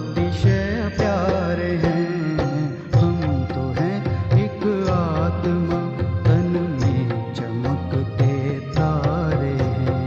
अतिशय प्यारे हैं। हम तो हैं एक आत्मा, तन में चमकते तारे हैं।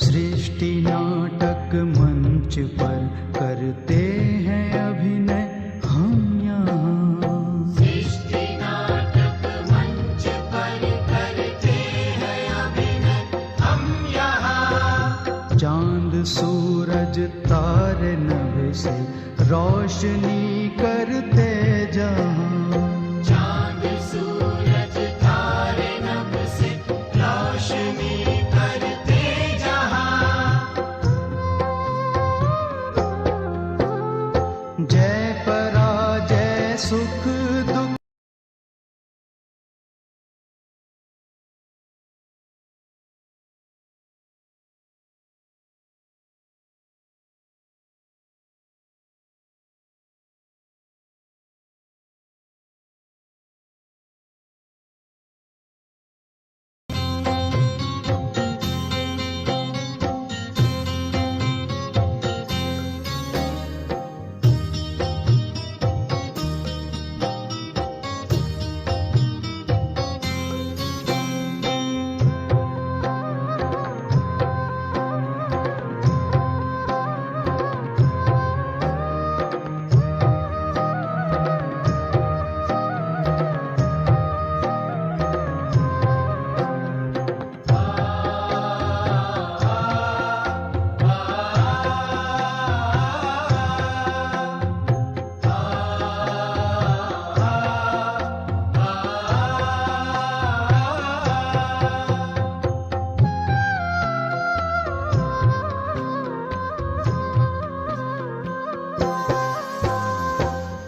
सृष्टि नाटक मंच पर करते हैं अभिनय हम यहाँ। सृष्टि नाटक मंच पर करते हैं अभिनय हम यहाँ। चांद सूरज तारे नभ से रोशनी करते जहाँ। चांद सूरज तारे नभ से रोशनी करते जहाँ। जय पराजय सुख दुख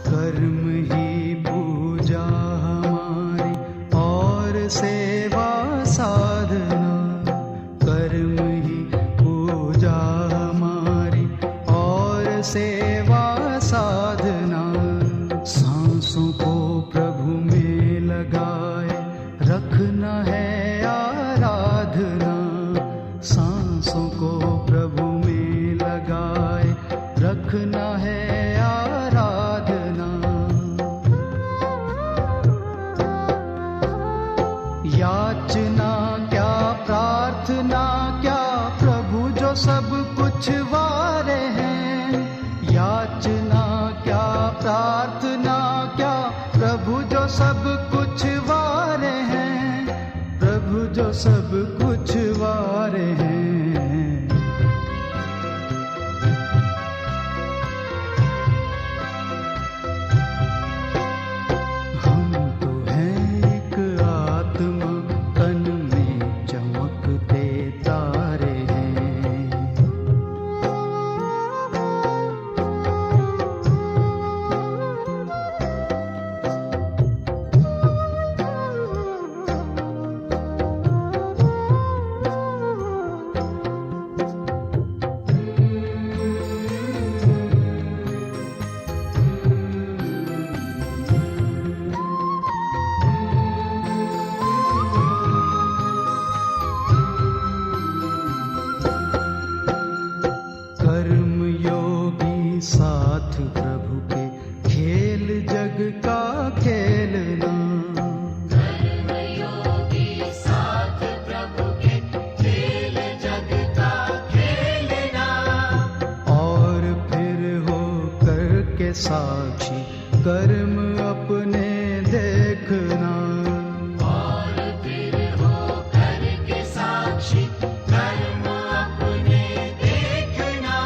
कर्म ही पूजा हमारी और सेवा साधना। कर्म ही पूजा हमारी और सेवा साधना। सांसों को प्रभु में लगाए रखना है आराधना। सांसों को प्रभु में लगाए रखना है आराधना। याचना क्या प्रार्थना क्या, प्रभु जो सब कुछ वारे हैं। याचना क्या प्रार्थना क्या, प्रभु जो सब कुछ वारे हैं। प्रभु जो सब कुछ वारे हैं। हम तो हैं एक आत्मा, तन में चमकते तारे हैं। कर्म योगी साथ प्रभु के, खेल जग का खेलना। कर्म योगी साथ प्रभु के, खेल जग का खेलना। और फिर हो करके साक्षी कर्म अपने देखना। और फिर हो करके साक्षी कर्म अपने देखना।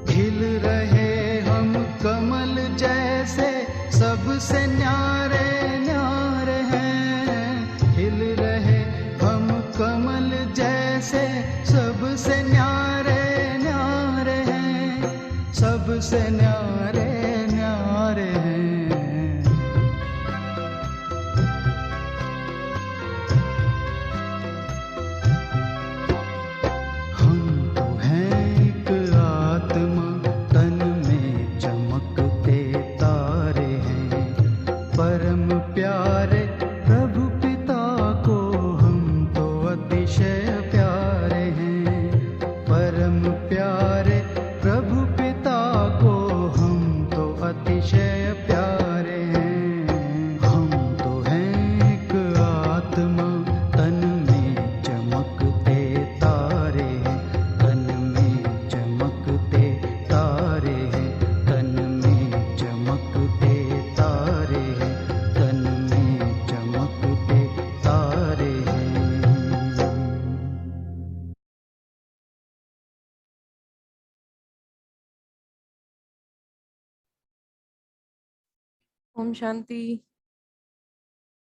खिल रहे हम कमल जैसे, सबसे न्यारे न्यारे हैं। खिल रहे हम कमल जैसे, सबसे न्यारे न्यारे हैं, सबसे न्यारे न्यारे हैं। हम तो हैं एक आत्मा, तन में चमकते तारे हैं। परम प्यारे प्रभु पिता को हम तो अतिशय प्यारे हैं। परम प्यारे प्रभु पिता को हम तो अतिशय प्यारे हैं। हम तो हैं एक आत्मा, तन में चमकते तारे हैं, तन में चमकते तारे हैं, तन में चमकते तारे हैं, तन में चमकते तारे हैं। ओम शांति।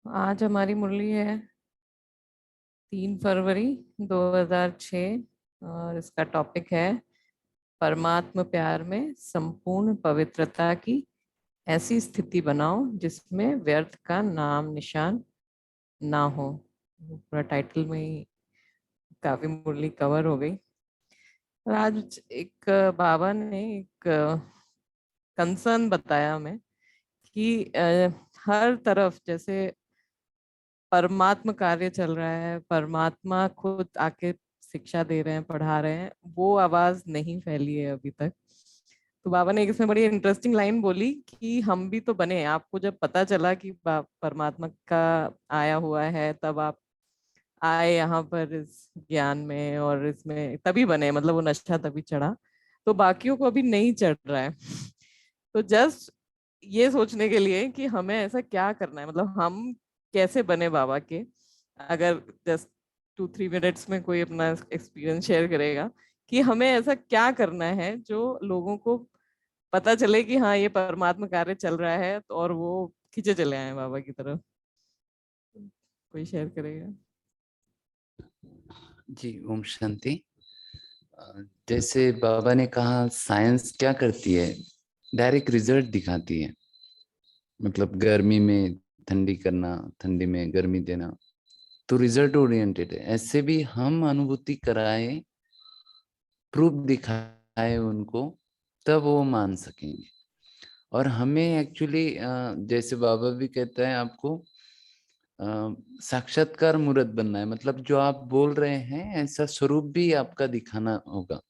आज हमारी मुरली है 3 फरवरी 2006 और इसका टॉपिक है परमात्म प्यार में संपूर्ण पवित्रता की ऐसी स्थिति बनाओ जिसमें व्यर्थ का नाम निशान ना हो। पूरा टाइटल में ही काफी मुरली कवर हो गई। और आज एक बाबा ने एक कंसर्न बताया हमें कि हर तरफ जैसे परमात्मा कार्य चल रहा है, परमात्मा खुद आके शिक्षा दे रहे हैं, पढ़ा रहे हैं, वो आवाज नहीं फैली है अभी तक। तो बाबा ने इसमें बड़ी इंटरेस्टिंग लाइन बोली कि हम भी तो बने। आपको जब पता चला कि परमात्मा का आया हुआ है तब आप आए यहाँ पर इस ज्ञान में और इसमें तभी बने, मतलब वो नशा तभी चढ़ा। तो बाकियों को अभी नहीं चढ़ रहा है। तो जस्ट ये सोचने के लिए कि हमें ऐसा क्या करना है, मतलब हम कैसे बने बाबा के। अगर जस्ट 2-3 मिनट्स में कोई अपना एक्सपीरियंस शेयर करेगा कि हमें ऐसा क्या करना है जो लोगों को पता चले कि हाँ ये परमात्मा कार्य चल रहा है, तो और वो खींचे चले आए बाबा की तरफ। कोई शेयर करेगा? जी ओम शांति। जैसे बाबा ने कहा साइंस क्या करती है, डायरेक्ट रिजल्ट दिखाती है। मतलब गर्मी में ठंडी करना, ठंडी में गर्मी देना, तो रिजल्ट ओरिएंटेड है। ऐसे भी हम अनुभूति कराए, प्रूफ दिखाए उनको, तब वो मान सकेंगे। और हमें एक्चुअली जैसे बाबा भी कहता है आपको साक्षात्कार मूर्त बनना है। मतलब जो आप बोल रहे हैं ऐसा स्वरूप भी आपका दिखाना होगा,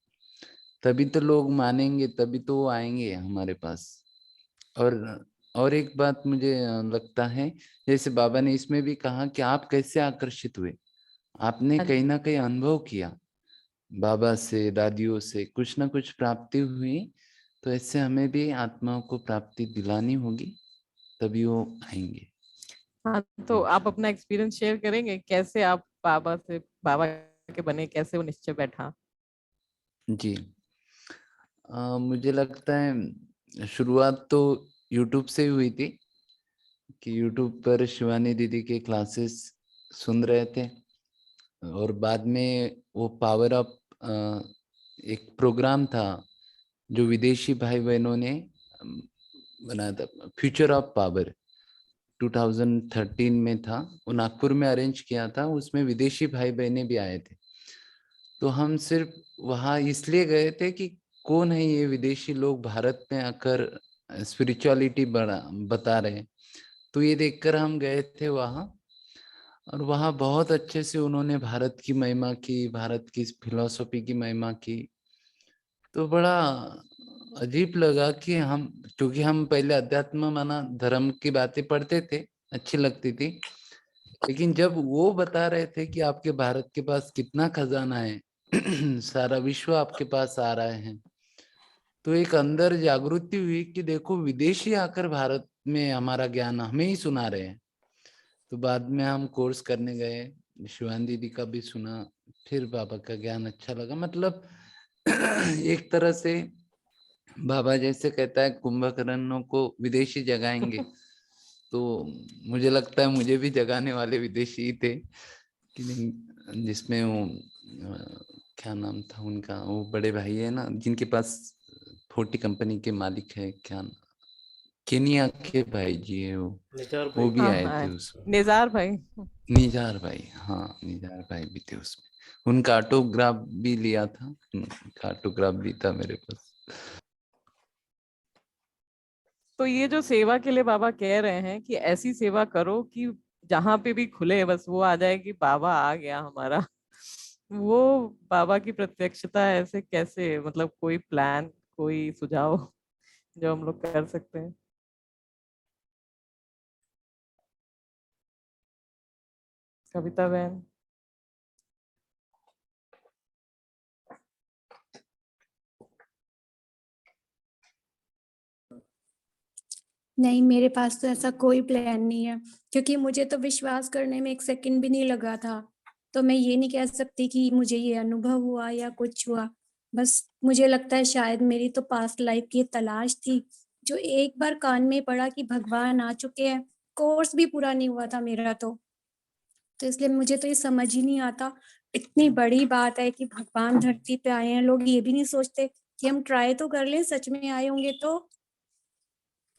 तभी तो लोग मानेंगे, तभी तो वो आएंगे हमारे पास। और एक बात मुझे लगता है, जैसे बाबा ने इसमें भी कहा कि आप कैसे आकर्षित हुए। आपने कहीं ना कहीं अनुभव किया, बाबा से, दादियों से कुछ ना कुछ प्राप्ति हुई। तो ऐसे हमें भी आत्माओं को प्राप्ति दिलानी होगी, तभी वो आएंगे। हाँ, तो आप अपना एक्सपीरियंस शेयर करेंगे कैसे आप बाबा के बने, कैसे वो निश्चय बैठा? जी मुझे लगता है शुरुआत तो YouTube से ही हुई थी कि YouTube पर शिवानी दीदी के क्लासेस सुन रहे थे। और बाद में वो पावर अप एक प्रोग्राम था जो विदेशी भाई बहनों ने बनाया था, फ्यूचर ऑफ पावर 2013 में था। वो नागपुर में अरेंज किया था, उसमें विदेशी भाई बहनें भी आए थे। तो हम सिर्फ वहाँ इसलिए गए थे कि कौन है ये विदेशी लोग भारत में आकर स्पिरिचुअलिटी बता रहे हैं। तो ये देखकर हम गए थे वहाँ, और वहाँ बहुत अच्छे से उन्होंने भारत की महिमा की, भारत की फिलॉसफी की महिमा की। तो बड़ा अजीब लगा कि हम, क्योंकि हम पहले अध्यात्म माना धर्म की बातें पढ़ते थे, अच्छी लगती थी, लेकिन जब वो बता रहे थे कि आपके भारत के पास कितना खजाना है सारा विश्व आपके पास आ रहा है, तो एक अंदर जागृति हुई कि देखो विदेशी आकर भारत में हमारा ज्ञान हमें ही सुना रहे हैं। तो बाद में हम कोर्स करने गए, शिवानी दीदी का भी सुना, फिर बाबा का ज्ञान अच्छा लगा। मतलब एक तरह से बाबा जैसे कहता है कुंभकर्णों को विदेशी जगाएंगे, तो मुझे लगता है मुझे भी जगाने वाले विदेशी ही थे कि नहीं, जिसमें वो क्या नाम था उनका, वो बड़े भाई है ना जिनके पास 40 कंपनी के मालिक है, क्या केनिया के भाई जी है वो भी हाँ आए थे हाँ, उसमें। निजार भाई। निजार भाई, हाँ निजार भाई भी थे उसमें। उनका ऑटोग्राफ भी लिया था, उनका ऑटोग्राफ भी था मेरे पास। तो ये जो सेवा के लिए बाबा कह रहे हैं कि ऐसी सेवा करो कि जहां पे भी खुले बस वो आ जाए कि बाबा आ गया हमारा। वो बाबा की प्रत्यक्षता ऐसे कैसे, मतलब कोई प्लान, कोई सुझाव जो हम लोग कर सकते हैं? कविता बहन। नहीं, मेरे पास तो ऐसा कोई प्लान नहीं है, क्योंकि मुझे तो विश्वास करने में 1 सेकंड भी नहीं लगा था। तो मैं ये नहीं कह सकती कि मुझे ये अनुभव हुआ या कुछ हुआ। बस मुझे लगता है शायद मेरी तो पास्ट लाइफ की तलाश थी, जो एक बार कान में पड़ा कि भगवान आ चुके हैं। कोर्स भी पूरा नहीं हुआ था मेरा तो। तो इसलिए मुझे तो ये समझ ही नहीं आता, इतनी बड़ी बात है कि भगवान धरती पे आए हैं, लोग ये भी नहीं सोचते कि हम ट्राई तो कर लें, सच में आए होंगे तो।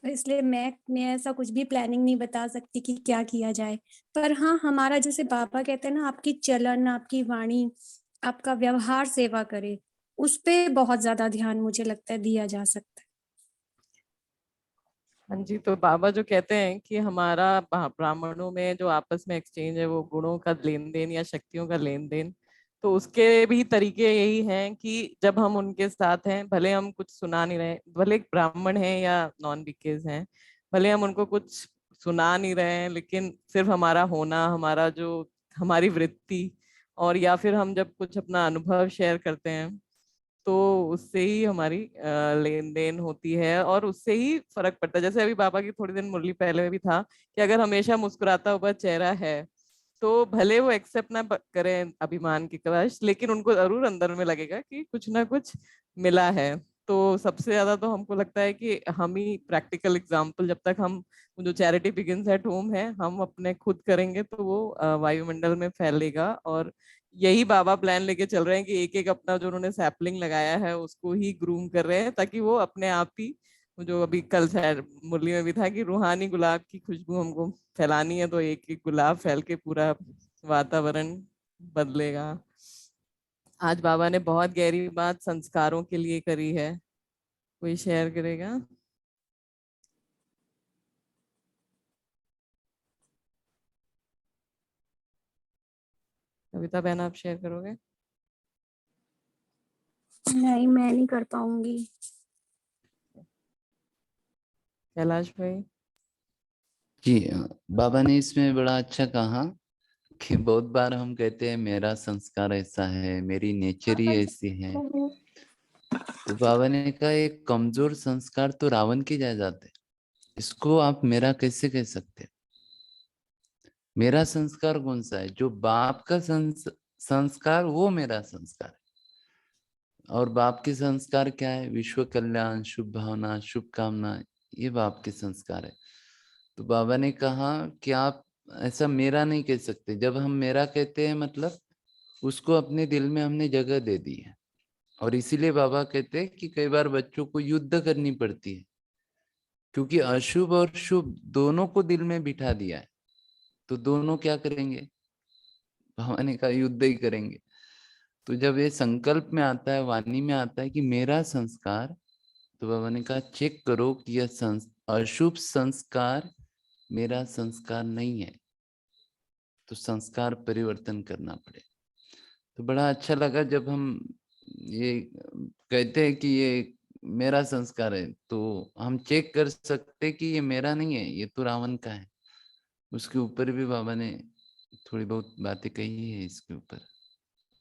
इसलिए मैं ऐसा कुछ भी प्लानिंग नहीं बता सकती कि क्या किया जाए। पर हाँ, हमारा जैसे बाबा कहते हैं ना, आपकी चलन, आपकी वाणी, आपका व्यवहार सेवा करे, उस पे बहुत ज़्यादा ध्यान मुझे लगता है दिया जा सकता है। हाँ जी, तो बाबा जो कहते हैं कि हमारा ब्राह्मणों में जो आपस में एक्सचेंज है वो गुणों का लेन देन या शक्तियों का लेन देन, तो उसके भी तरीके यही हैं कि जब हम उनके साथ हैं, भले हम कुछ सुना नहीं रहे, भले एक ब्राह्मण हैं या नॉन बीकेज हैं, भले हम उनको कुछ सुना नहीं रहे हैं, लेकिन सिर्फ हमारा होना, हमारा जो हमारी वृत्ति, और या फिर हम जब कुछ अपना अनुभव शेयर करते हैं, तो उससे ही हमारी लेन देन होती है और उससे ही फर्क पड़ता है। जैसे अभी बाबा की थोड़ी दिन मुरली पहले भी था कि अगर हमेशा मुस्कुराता हुआ चेहरा है, तो भले वो एक्सेप्ट ना करें अभिमान की वश, लेकिन उनको जरूर अंदर में लगेगा कि कुछ ना कुछ मिला है। तो सबसे ज्यादा तो हमको लगता है कि हम ही प्रैक्टिकल एग्जाम्पल, जब तक हम, जो चैरिटी बिगिंस एट होम है, हम अपने खुद करेंगे तो वो वायुमंडल में फैलेगा। और यही बाबा प्लान लेके चल रहे हैं कि एक एक अपना जो उन्होंने सैपलिंग लगाया है उसको ही ग्रूम कर रहे हैं, ताकि वो अपने आप ही, जो अभी कल शायद मुरली में भी था कि रूहानी गुलाब की खुशबू हमको फैलानी है, तो एक एक गुलाब फैल के पूरा वातावरण बदलेगा। आज बाबा ने बहुत गहरी बात संस्कारों के लिए करी है। कोई शेयर करेगा? कविता बहन, आप शेयर करोगे? नहीं, मैं नहीं कर पाऊंगी। कैलाश भाई। जी बाबा ने इसमें बड़ा अच्छा कहा कि बहुत बार हम कहते हैं मेरा संस्कार ऐसा है, मेरी नेचर ही ऐसी है। तो बाबा ने कहा एक कमजोर संस्कार तो रावण की जायदाद है, इसको आप मेरा कैसे कह सकते हैं? मेरा संस्कार कौन सा है? जो बाप का संस्कार वो मेरा संस्कार है। और बाप के संस्कार क्या है? विश्व कल्याण, शुभ भावना, शुभ कामना, ये बाप के संस्कार है। तो बाबा ने कहा कि आप ऐसा मेरा नहीं कह सकते। जब हम मेरा कहते हैं मतलब उसको अपने दिल में हमने जगह दे दी है। और इसीलिए बाबा कहते हैं कि कई बार बच्चों को युद्ध करनी पड़ती है, क्योंकि अशुभ और शुभ दोनों को दिल में बिठा दिया है। तो दोनों क्या करेंगे? बाबा ने कहा युद्ध ही करेंगे। तो जब ये संकल्प में आता है, वाणी में आता है कि मेरा संस्कार, तो बाबा ने कहा चेक करो कि यह अशुभ संस्कार मेरा संस्कार नहीं है, तो संस्कार परिवर्तन करना पड़े। तो बड़ा अच्छा लगा जब हम ये कहते हैं कि ये मेरा संस्कार है, तो हम चेक कर सकते कि ये मेरा नहीं है, ये तो रावण का है। उसके ऊपर भी बाबा ने थोड़ी बहुत बातें कही है इसके ऊपर,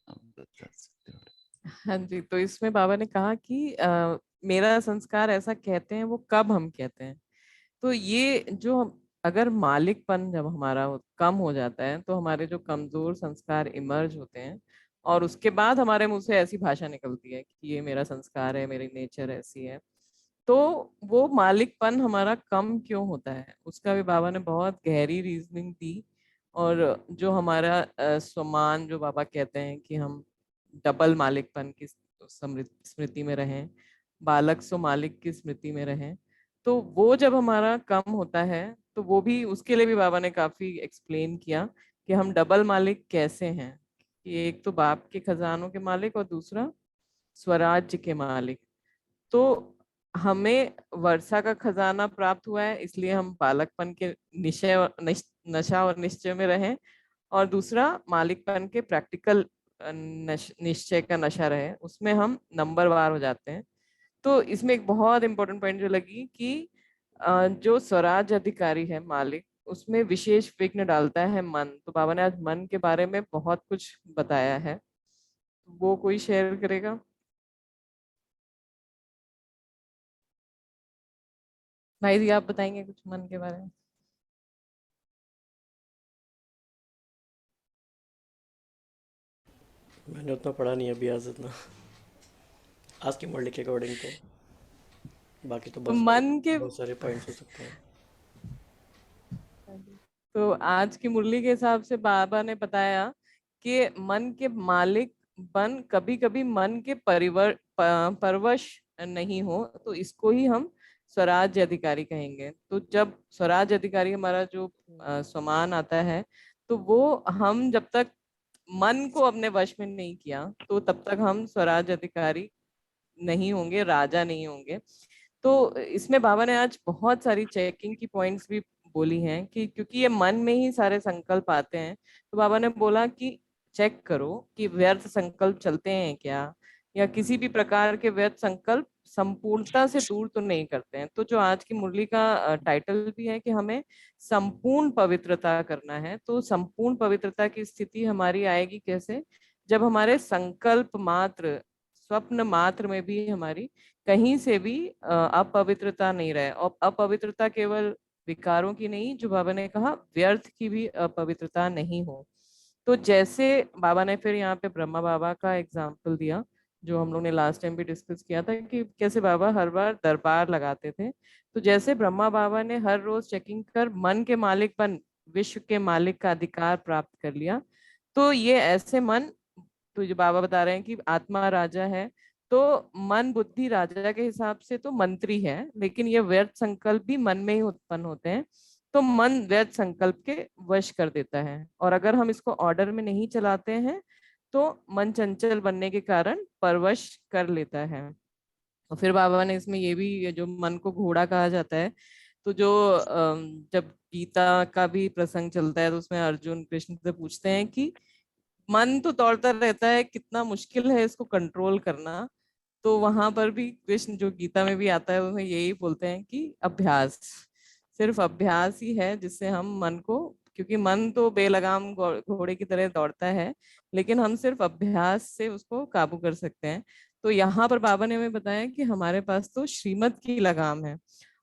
आप बता सकते हो। हाँ जी, तो इसमें बाबा ने कहा कि मेरा संस्कार ऐसा कहते हैं, वो कब हम कहते हैं? तो ये जो अगर मालिकपन जब हमारा कम हो जाता है, तो हमारे जो कमजोर संस्कार इमर्ज होते हैं, और उसके बाद हमारे मुंह से ऐसी भाषा निकलती है कि ये मेरा संस्कार है, मेरी नेचर ऐसी है। तो वो मालिकपन हमारा कम क्यों होता है, उसका भी बाबा ने बहुत गहरी रीजनिंग दी। और जो हमारा सम्मान, जो बाबा कहते हैं कि हम डबल मालिकपन की स्मृति में रहें, बालक सो मालिक की स्मृति में रहें। तो वो जब हमारा कम होता है तो वो भी, उसके लिए भी बाबा ने काफी एक्सप्लेन किया कि हम डबल मालिक कैसे हैं, कि एक तो बाप के खजानों के मालिक और दूसरा स्वराज्य के मालिक। तो हमें वर्षा का खजाना प्राप्त हुआ है, इसलिए हम बालकपन के नशा और निश्चय में रहें, और दूसरा मालिकपन के प्रैक्टिकल निश्चय का नशा रहे, उसमें हम नंबरवार हो जाते हैं। तो इसमें एक बहुत इंपॉर्टेंट पॉइंट जो लगी कि जो स्वराज अधिकारी है मालिक, उसमें विशेष विघ्न डालता है मन। तो बाबा ने आज मन के बारे में बहुत कुछ बताया है, वो कोई शेयर करेगा? भाई जी आप बताएंगे कुछ मन के बारे में? मैंने उतना पढ़ा नहीं अभी आज इतना, आज की मॉडल के अकॉर्डिंग तो। बाकी तो तो बहुत मन के बहुत सारे पॉइंट्स हो सकते हैं। तो आज की मुरली के हिसाब से बाबा ने बताया कि मन के मालिक बन कभी कभी मन के परवश नहीं हो, तो इसको ही हम स्वराज्य अधिकारी कहेंगे। तो जब स्वराज्य अधिकारी हमारा जो स्वमान आता है, तो वो हम जब तक मन को अपने वश में नहीं किया तो तब तक हम स्वराज्य अधिकारी नहीं होंगे, राजा नहीं होंगे। तो इसमें बाबा ने आज बहुत सारी चेकिंग की पॉइंट्स भी बोली हैं कि क्योंकि ये मन में ही सारे संकल्प आते हैं, तो बाबा ने बोला कि चेक करो कि व्यर्थ संकल्प चलते हैं क्या, या किसी भी प्रकार के व्यर्थ संकल्प संपूर्णता से दूर तो नहीं करते हैं। तो जो आज की मुरली का टाइटल भी है कि हमें संपूर्ण पवित्रता करना है। तो संपूर्ण पवित्रता की स्थिति हमारी आएगी कैसे? जब हमारे संकल्प मात्र, स्वप्न मात्र में भी हमारी कहीं से भी अपवित्रता नहीं रहे। और अपवित्रता केवल विकारों की नहीं, जो बाबा ने कहा व्यर्थ की भी अपवित्रता नहीं हो। तो जैसे बाबा ने फिर यहाँ पे ब्रह्मा बाबा का एग्जाम्पल दिया, जो हम लोग ने लास्ट टाइम भी डिस्कस किया था कि कैसे बाबा हर बार दरबार लगाते थे। तो जैसे ब्रह्मा बाबा ने हर रोज चेकिंग कर मन के मालिक बन विश्व के मालिक का अधिकार प्राप्त कर लिया, तो ये ऐसे मन, तो जो बाबा बता रहे हैं कि आत्मा राजा है, तो मन बुद्धि राजा के हिसाब से तो मंत्री है, लेकिन ये व्यर्थ संकल्प भी मन में ही उत्पन्न होते हैं। तो मन व्यर्थ संकल्प के वश कर देता है, और अगर हम इसको ऑर्डर में नहीं चलाते हैं तो मन चंचल बनने के कारण परवश कर लेता है। और फिर बाबा ने इसमें ये भी, जो मन को घोड़ा कहा जाता है, तो जो जब गीता का भी प्रसंग चलता है तो उसमें अर्जुन कृष्ण से पूछते हैं कि मन तो दौड़ता रहता है, कितना मुश्किल है इसको कंट्रोल करना। तो वहां पर भी कृष्ण, जो गीता में भी आता है, उसमें यही बोलते हैं कि अभ्यास, सिर्फ अभ्यास ही है जिससे हम मन को, क्योंकि मन तो बेलगाम घोड़े की तरह दौड़ता है, लेकिन हम सिर्फ अभ्यास से उसको काबू कर सकते हैं। तो यहाँ पर बाबा ने हमें बताया कि हमारे पास तो श्रीमत की लगाम है,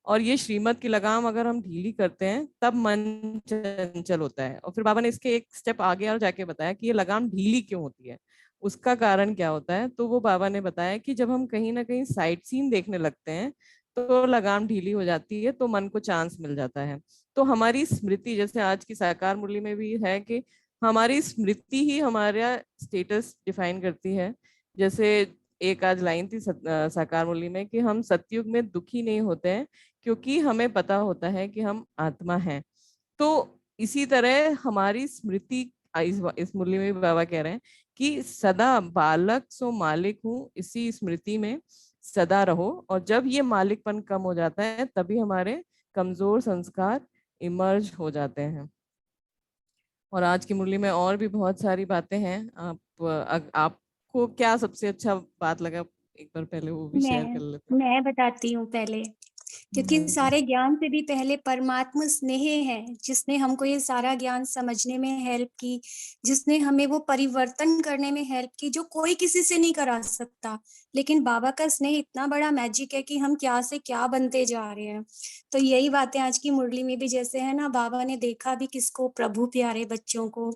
और ये श्रीमत की लगाम अगर हम ढीली करते हैं तब मन चंचल होता है। और फिर बाबा ने इसके एक स्टेप आगे और जाके बताया कि ये लगाम ढीली क्यों होती है, उसका कारण क्या होता है। तो वो बाबा ने बताया कि जब हम कहीं ना कहीं साइट सीन देखने लगते हैं तो लगाम ढीली हो जाती है, तो मन को चांस मिल जाता है। तो हमारी स्मृति, जैसे आज की साकार मुरली में भी है कि हमारी स्मृति ही हमारा स्टेटस डिफाइन करती है। जैसे एक आज लाइन थी साकार मुरली में कि हम सतयुग में दुखी नहीं होते हैं क्योंकि हमें पता होता है कि हम आत्मा हैं। तो इसी तरह हमारी स्मृति, इस मुरली में भी बाबा कह रहे हैं कि सदा बालक सो मालिक हूँ, इसी स्मृति में सदा रहो। और जब ये मालिकपन कम हो जाता है तभी हमारे कमजोर संस्कार इमर्ज हो जाते हैं। और आज की मुरली में और भी बहुत सारी बातें हैं। आपको क्या सबसे अच्छा बात लगा, एक बार पहले वो भी शेयर कर लेते मैं बताती हूँ पहले, क्योंकि हैं। सारे ज्ञान से भी पहले परमात्मा स्नेह है, जिसने हमको ये सारा ज्ञान समझने में हेल्प की, जिसने हमें वो परिवर्तन करने में हेल्प की जो कोई किसी से नहीं करा सकता। लेकिन बाबा का स्नेह इतना बड़ा मैजिक है कि हम क्या से क्या बनते जा रहे हैं। तो यही बातें आज की मुरली में भी जैसे है ना, बाबा ने देखा भी किसको, प्रभु प्यारे बच्चों को,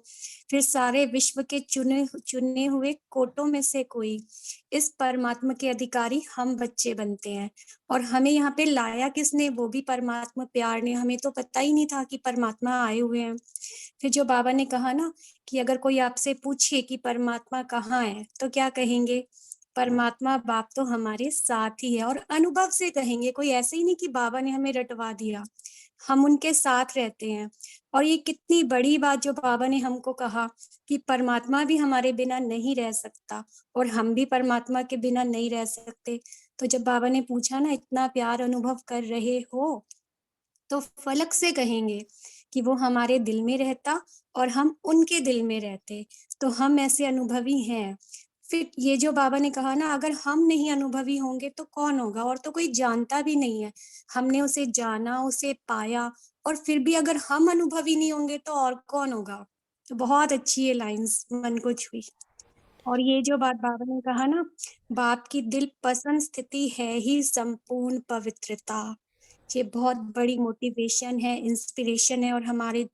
फिर सारे विश्व के चुने चुने हुए कोटों में से कोई, इस परमात्मा के अधिकारी हम बच्चे बनते हैं। और हमें यहाँ पे लाया किसने, वो भी परमात्मा प्यार ने। हमें तो पता ही नहीं था कि परमात्मा आए हुए हैं। फिर जो बाबा ने कहा ना कि अगर कोई आपसे पूछे कि परमात्मा कहाँ है, तो क्या कहेंगे, परमात्मा बाप तो हमारे साथ ही है। और अनुभव से कहेंगे, कोई ऐसे ही नहीं कि बाबा ने हमें रटवा दिया, हम उनके साथ रहते हैं। और ये कितनी बड़ी बात जो बाबा ने हमको कहा कि परमात्मा भी हमारे बिना नहीं रह सकता और हम भी परमात्मा के बिना नहीं रह सकते। तो जब बाबा ने पूछा ना इतना प्यार अनुभव कर रहे हो, तो फलक से कहेंगे कि वो हमारे दिल में रहता और हम उनके दिल में रहते। तो हम ऐसे अनुभवी हैं। फिर ये जो बाबा ने कहा ना, अगर हम नहीं अनुभवी होंगे तो कौन होगा, और तो कोई जानता भी नहीं है। हमने उसे जाना, उसे पाया, और फिर भी अगर हम अनुभवी नहीं होंगे तो और कौन होगा। तो बहुत अच्छी ये लाइंस मन को छुई। और ये जो बात बाबा ने कहा ना, बाप की दिल पसंद स्थिति है ही संपूर्ण पवित्रता, ये बहुत बड़ी मोटिवेशन है, इंस्पिरेशन है। और हमारे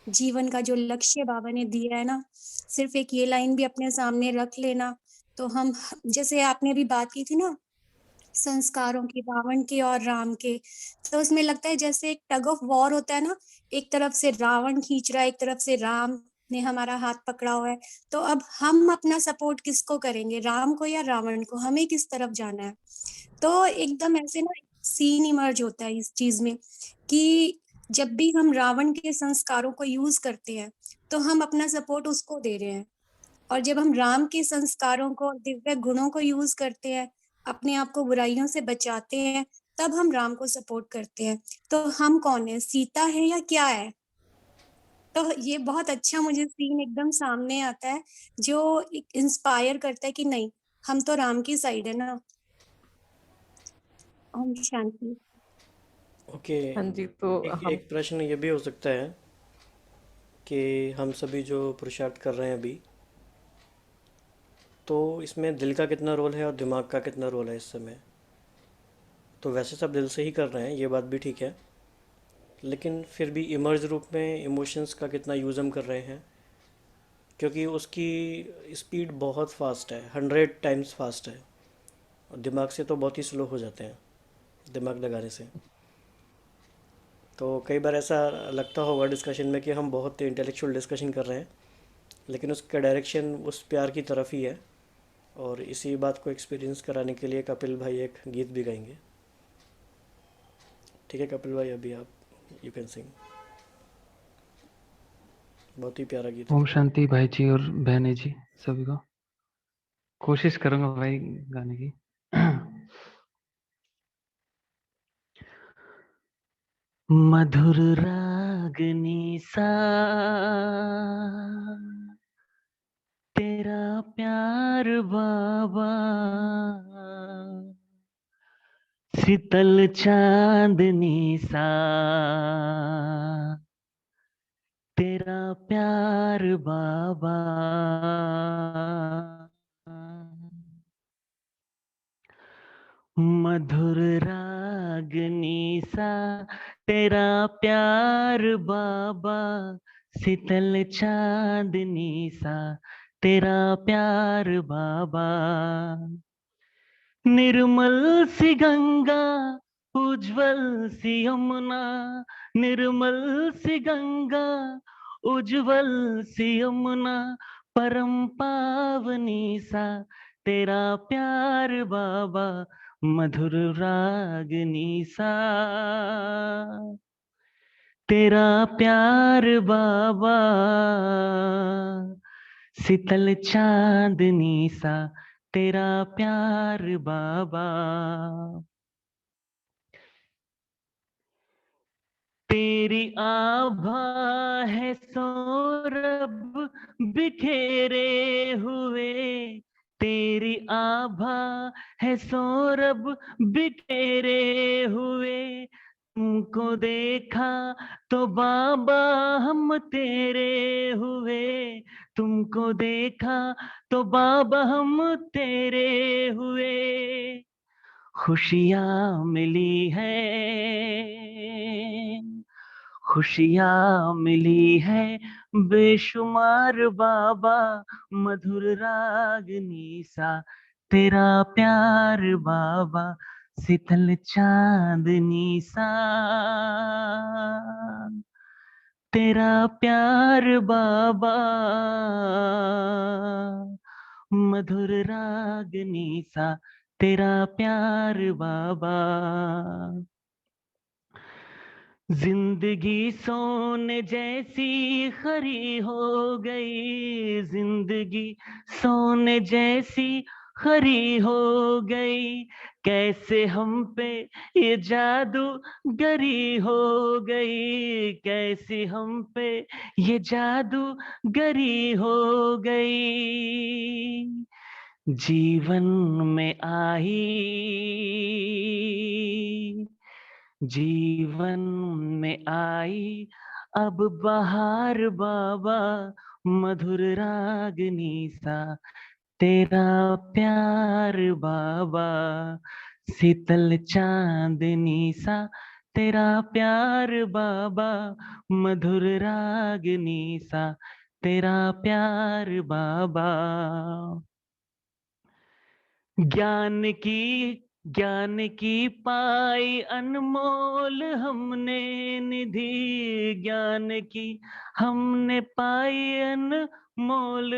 जीवन का जो लक्ष्य बाबा ने दिया है ना, सिर्फ एक ये लाइन भी अपने सामने रख लेना, तो हम, जैसे आपने अभी बात की थी ना संस्कारों की, रावण के और राम के, तो उसमें लगता है जैसे एक टग ऑफ वॉर होता है ना, एक तरफ से रावण खींच रहा है, एक तरफ से राम ने हमारा हाथ पकड़ा हुआ है। तो अब हम अपना सपोर्ट किसको करेंगे, राम को या रावण को, हमें किस तरफ जाना है। तो एकदम ऐसे ना सीन इमर्ज होता है इस चीज में कि जब भी हम रावण के संस्कारों को यूज करते हैं तो हम अपना सपोर्ट उसको दे रहे हैं, और जब हम राम के संस्कारों को, दिव्य गुणों को यूज करते हैं, अपने आप को बुराइयों से बचाते हैं, तब हम राम को सपोर्ट करते हैं। तो हम कौन है, सीता है या क्या है। तो ये बहुत अच्छा मुझे सीन एकदम सामने आता है जो इंस्पायर करता है कि नहीं, हम तो राम की साइड है ना। ओम शांति। ओके। हाँ जी, तो एक हम एक प्रश्न ये भी हो सकता है कि हम सभी जो पुरुषार्थ कर रहे हैं अभी, तो इसमें दिल का कितना रोल है और दिमाग का कितना रोल है इस समय। तो वैसे सब दिल से ही कर रहे हैं, ये बात भी ठीक है, लेकिन फिर भी इमर्ज रूप में इमोशंस का कितना यूज़ हम कर रहे हैं, क्योंकि उसकी स्पीड बहुत फास्ट है, 100 टाइम्स फास्ट है, और दिमाग से तो बहुत ही स्लो हो जाते हैं दिमाग लगाने से। तो कई बार ऐसा लगता होगा डिस्कशन में कि हम बहुत इंटेलेक्चुअल डिस्कशन कर रहे हैं, लेकिन उसका डायरेक्शन उस प्यार की तरफ ही है। और इसी बात को एक्सपीरियंस कराने के लिए कपिल भाई एक गीत भी गाएंगे। ठीक है कपिल भाई, अभी आप यू कैन सिंग। बहुत ही प्यारा गीत है। ओम शांति भाई जी और बहने जी सभी को। कोशिश करूंगा भाई गाने की। मधुर रागनी सा तेरा प्यार बाबा, शीतल चांदनी सा तेरा प्यार बाबा, मधुर रागनी सा तेरा प्यार बाबा, शीतल चांदनी सा तेरा प्यार बाबा, निर्मल सी गंगा उज्जवल सी यमुना, निर्मल सी गंगा उज्जवल सी यमुना, परम पावनी सा तेरा प्यार बाबा, मधुर रागनी सा तेरा प्यार बाबा, शीतल चांदनी सा तेरा प्यार बाबा, तेरी आभा है सौरभ बिखेरे हुए, तेरी आभा है सौरभ बिखेरे हुए, तुमको देखा तो बाबा हम तेरे हुए, तुमको देखा तो बाबा हम तेरे हुए, खुशियाँ मिली है, खुशियाँ मिली है बेशुमार बाबा, मधुर रागनी सा तेरा प्यार बाबा शीतल चांदनी सा, तेरा प्यार बाबा मधुर रागनी सा, तेरा प्यार बाबा। जिंदगी सोने जैसी खरी हो गई, जिंदगी सोने जैसी खरी हो गई, कैसे हम पे ये जादू गरी हो गई, कैसे हम पे ये जादू गरी हो गई। जीवन में आई, जीवन में आई अब बहार बाबा, मधुर रागनी सा, तेरा प्यार बाबा शीतल चांदनी सा, तेरा प्यार बाबा मधुर रागनी सा, तेरा प्यार बाबा। ज्ञान की, ज्ञान की पाई अनमोल हमने निधि, ज्ञान की हमने पाई अनमोल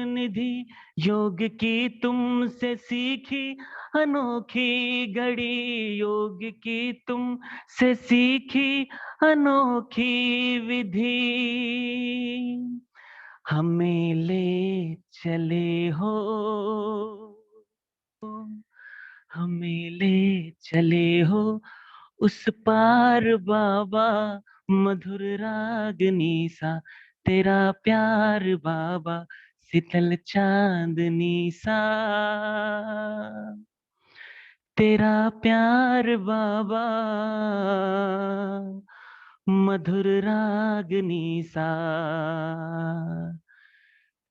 निधि, योग की तुमसे सीखी अनोखी घड़ी, योग की तुमसे सीखी अनोखी विधि, हमें ले चले हो, हमें ले चले हो उस पार बाबा, मधुर रागनी सा, तेरा प्यार बाबा शीतल चांदनी सा, तेरा प्यार बाबा मधुर रागनी सा,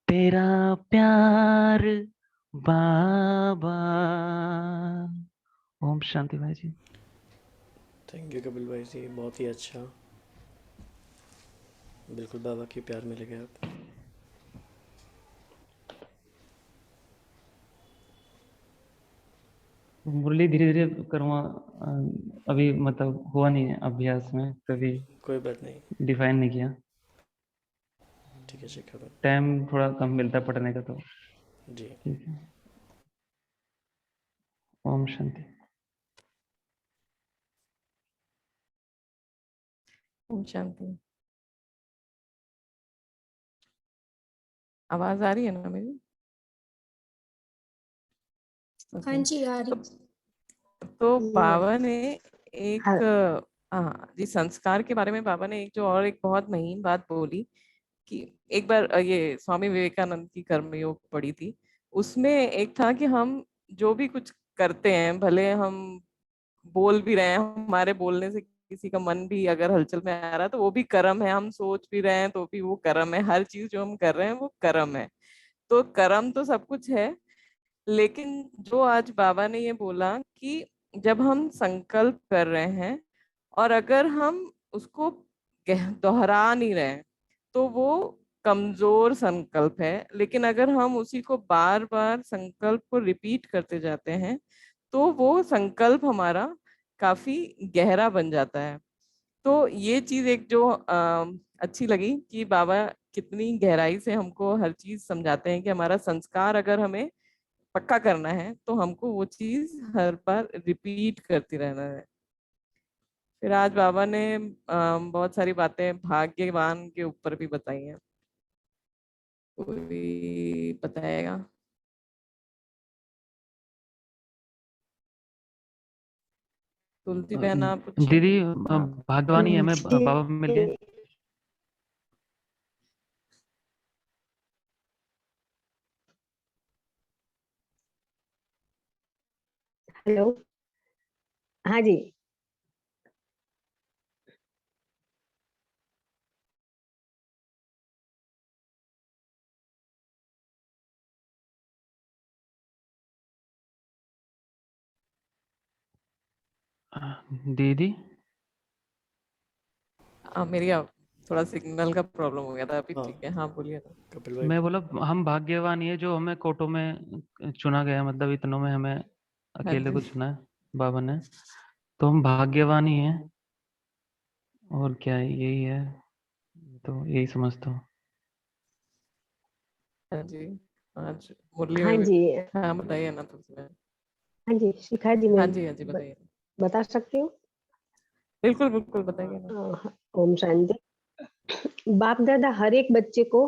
तेरा प्यार बाबा। ओम शांति भाई जी। थैंक यू कपिल भाई जी, बहुत ही अच्छा। बिल्कुल बाबा के प्यार में लगे आप। मुरली धीरे धीरे करूँगा, अभी मतलब हुआ नहीं है अभ्यास में, कभी कोई बात नहीं, डिफाइन नहीं किया, ठीक है शेखर भाई टाइम थोड़ा कम मिलता है पढ़ने का, तो जी। ठीक है। ओम शांति। ओम शांति। आवाज आ रही है ना मेरी? हाँ ओके। जी आ तो रही। तो बाबा ने एक, हाँ, हाँ जी, संस्कार के बारे में बाबा ने एक जो और एक बहुत महीन बात बोली कि एक बार ये स्वामी विवेकानंद की कर्मयोग पढ़ी थी, उसमें एक था कि हम जो भी कुछ करते हैं, भले हम बोल भी रहे हैं, हमारे बोलने से किसी का मन भी अगर हलचल में आ रहा है तो वो भी कर्म है, हम सोच भी रहे हैं तो भी वो कर्म है, हर चीज जो हम कर रहे हैं वो कर्म है। तो कर्म तो सब कुछ है, लेकिन जो आज बाबा ने ये बोला कि जब हम संकल्प कर रहे हैं और अगर हम उसको दोहरा नहीं रहे हैं, तो वो कमजोर संकल्प है, लेकिन अगर हम उसी को बार बार संकल्प को रिपीट करते जाते हैं तो वो संकल्प हमारा काफी गहरा बन जाता है। तो ये चीज एक जो अच्छी लगी कि बाबा कितनी गहराई से हमको हर चीज समझाते हैं कि हमारा संस्कार अगर हमें पक्का करना है तो हमको वो चीज हर बार रिपीट करती रहना है। फिर आज बाबा ने बहुत सारी बातें भाग्यवान के ऊपर भी बताई हैं। कोई बताएगा? तुलसी बहन आप पूछिए। दीदी हाँ। भाग्यवानी हमें जी, बाबा मिल गए। हेलो। हाँ जी। दीदी मेरी थोड़ा सिग्नल का प्रॉब्लम हो गया था, अभी हाँ। ठीक है। हाँ बोलिए ना। कपिल भाई मैं बोलो। बोला हम भाग्यवान ये जो हमें कोटो में चुना गया, मतलब इतनों में हमें हाँ अकेले को जी। चुना है बाबा ने, तो हम भाग्यवान ही हैं। और क्या है, यही है, तो यही समझता हूँ। हाँ जी। आज मुरली हाँ में भी। जी। हाँ बताइए ना तुलसी बहन। हाँ जी शिखा जी, हाँ मैं जी, हाँ जी ब- बताइए। बता सकती हूँ। बिल्कुल बिल्कुल बताइए ना। ओम शांति। बाप दादा हर एक बच्चे को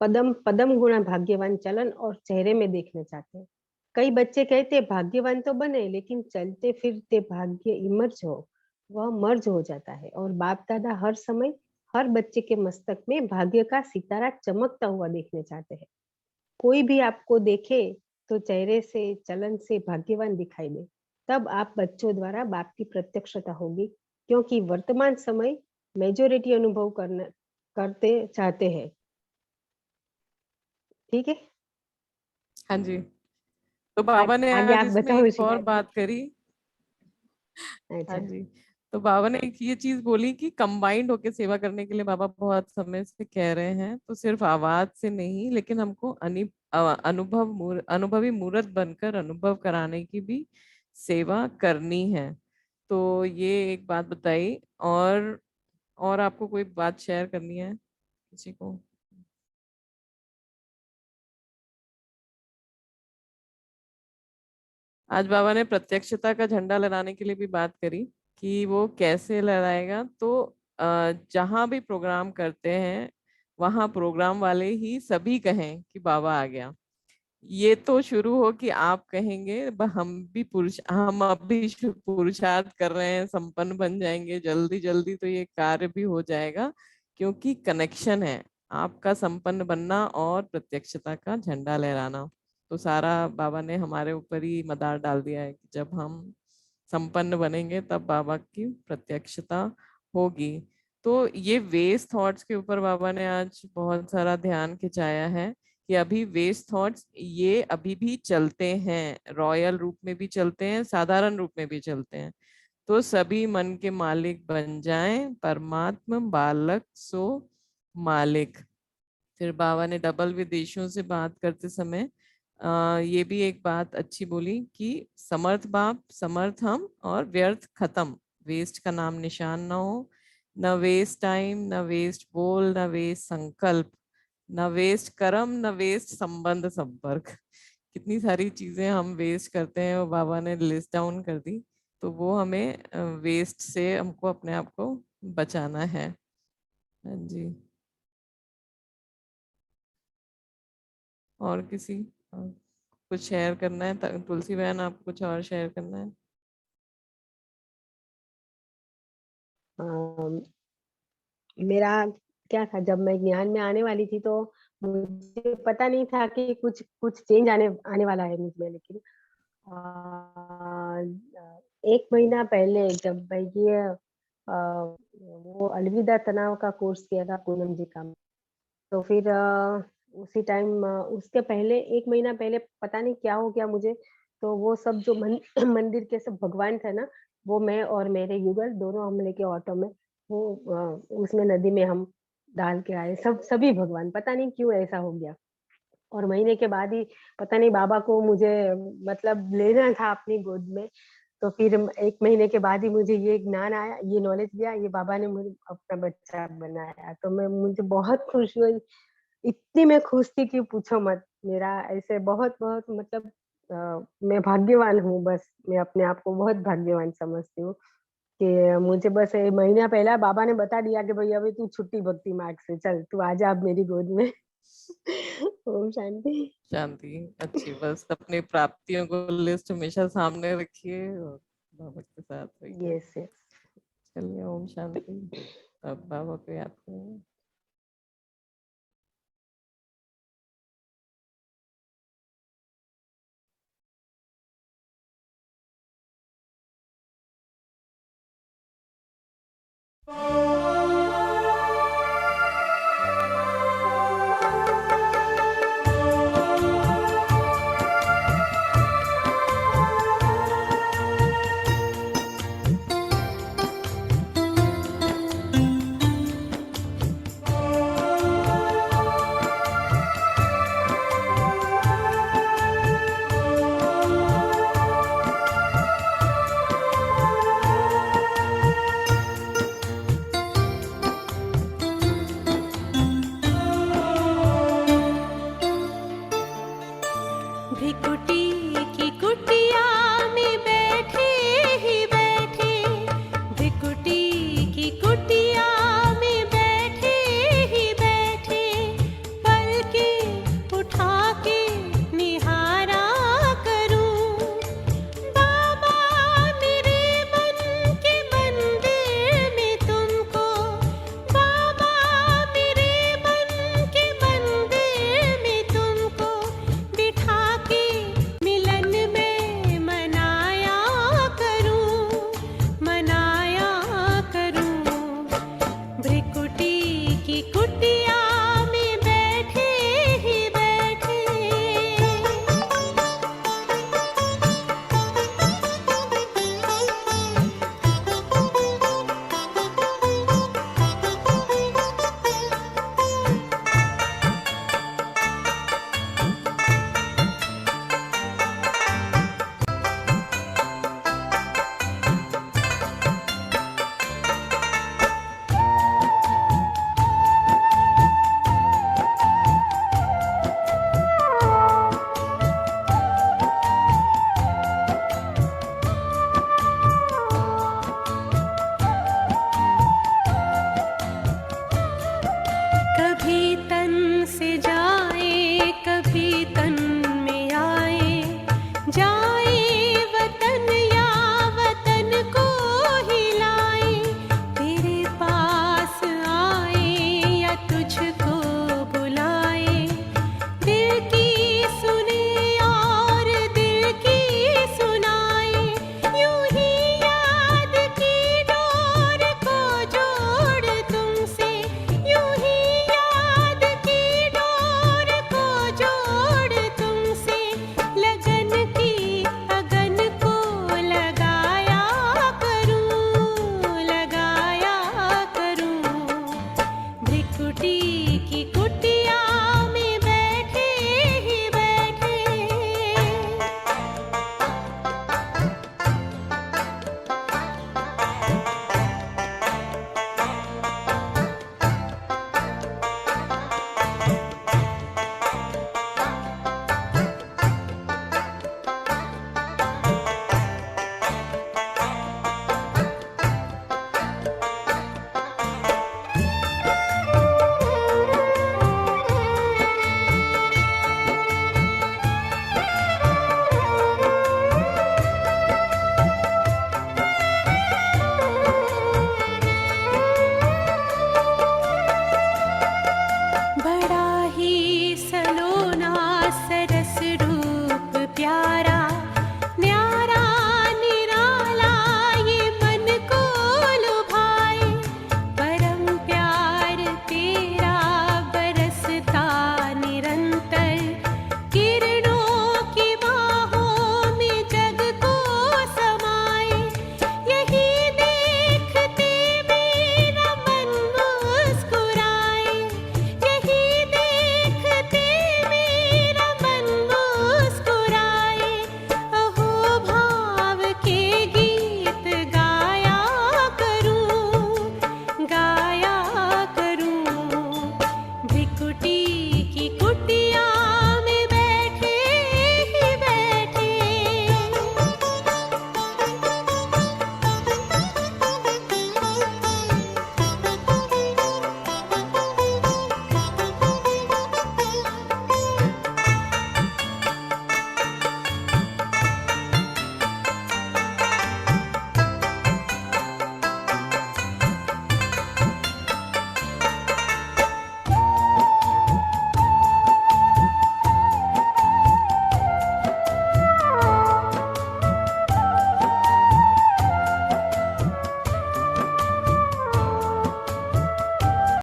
पदम पदम गुणा भाग्यवान चलन और चेहरे में देखना चाहते हैं। कई बच्चे कहते हैं भाग्यवान तो बने, लेकिन चलते फिरते भाग्य इमर्ज हो, वह मर्ज हो जाता है। और बाप दादा हर समय हर बच्चे के मस्तक में भाग्य का सितारा चमकता हुआ देखना चाहते हैं। कोई भी आपको देखे तो चेहरे से चलन से भाग्यवान दिखाई दे, तब आप बच्चों द्वारा बाप की प्रत्यक्षता होगी, क्योंकि वर्तमान समय मेजोरिटी अनुभव करना करते चाहते हैं। ठीक है। हाँ जी। तो बाबा ने आगे आज आप इसमें बताओ एक और शिखा जी। बात करी। हाँ अच्छा। जी। तो बाबा ने एक ये चीज बोली कि कंबाइंड होके सेवा करने के लिए बाबा बहुत समय से कह रहे हैं, तो सिर्फ आवाज से नहीं, लेकिन हमको अनुभवी मूर्त बनकर अनुभव कराने की भी सेवा करनी है। तो ये एक बात बताई। और आपको कोई बात शेयर करनी है किसी को? आज बाबा ने प्रत्यक्षता का झंडा लहराने के लिए भी बात करी कि वो कैसे लहराएगा। तो जहां भी प्रोग्राम करते हैं वहां प्रोग्राम वाले ही सभी कहें कि बाबा आ गया। ये तो शुरू हो कि आप कहेंगे हम भी हम अभी पुरुषार्थ कर रहे हैं, संपन्न बन जाएंगे जल्दी जल्दी, तो ये कार्य भी हो जाएगा, क्योंकि कनेक्शन है आपका संपन्न बनना और प्रत्यक्षता का झंडा लहराना। तो सारा बाबा ने हमारे ऊपर ही मदार डाल दिया है कि जब हम संपन्न बनेंगे तब बाबा की प्रत्यक्षता होगी। तो ये वेस्ट थॉट्स के ऊपर बाबा ने आज बहुत सारा ध्यान खिंचाया है कि अभी वेस्ट थॉट्स ये अभी भी चलते हैं, रॉयल रूप में भी चलते हैं, साधारण रूप में भी चलते हैं। तो सभी मन के मालिक बन जाएं, परमात्मा बालक सो मालिक। फिर बाबा ने डबल विदेशियों से बात करते समय ये भी एक बात अच्छी बोली कि समर्थ बाप, समर्थ हम, और व्यर्थ खत्म। वेस्ट का नाम निशान ना हो, न वेस्ट टाइम, न वेस्ट बोल, न वेस्ट संकल्प, न वेस्ट कर्म, न वेस्ट संबंध संपर्क। कितनी सारी चीजें हम वेस्ट करते हैं, वो बाबा ने लिस्ट डाउन कर दी। तो वो हमें वेस्ट से हमको अपने आप को बचाना है। हाँ जी। और किसी कुछ शेयर करना है? तुलसी बहन आप कुछ और शेयर करना है? अम, मेरा क्या था, जब मैं ज्ञान में आने वाली थी तो मुझे पता नहीं था कि कुछ कुछ चेंज आने आने वाला है मुझ में। लेकिन एक महीना पहले जब मैं ये वो अलविदा तनाव का कोर्स किया था पूनम जी का, तो फिर उसी टाइम उसके पहले एक महीना पहले पता नहीं क्या हो गया मुझे। तो वो सब जो मंदिर के सब भगवान थे ना, वो मैं और मेरे युगल दोनों हम लेके ऑटो में वो उसमें नदी में हम डाल के आए, सब सभी भगवान। पता नहीं क्यों ऐसा हो गया। और महीने के बाद ही पता नहीं बाबा को मुझे मतलब लेना था अपनी गोद में। तो फिर एक महीने के बाद ही मुझे ये ज्ञान आया, ये नॉलेज दिया, ये बाबा ने मुझे अपना बच्चा बनाया। तो मैं मुझे बहुत खुश हुई, इतनी मैं खुश थी कि पूछो मत। मेरा ऐसे बहुत बहुत मतलब मैं भाग्यवान हूँ। बस मैं अपने आप को बहुत भाग्यवान समझती हूँ कि मुझे बस ये महीना पहला बाबा ने बता दिया कि भाई अभी तू छुट्टी भक्ति मार्ग से चल, तू आजा अब मेरी गोद में। ओम शांति। शांति। अच्छी। बस अपनी प्राप्तियों को लिस्ट हमेशा सामने रखिए और बाबा के साथ रहिए। Yes yes. चलिए, ओम शांति। अब बाबा को याद करेंगे।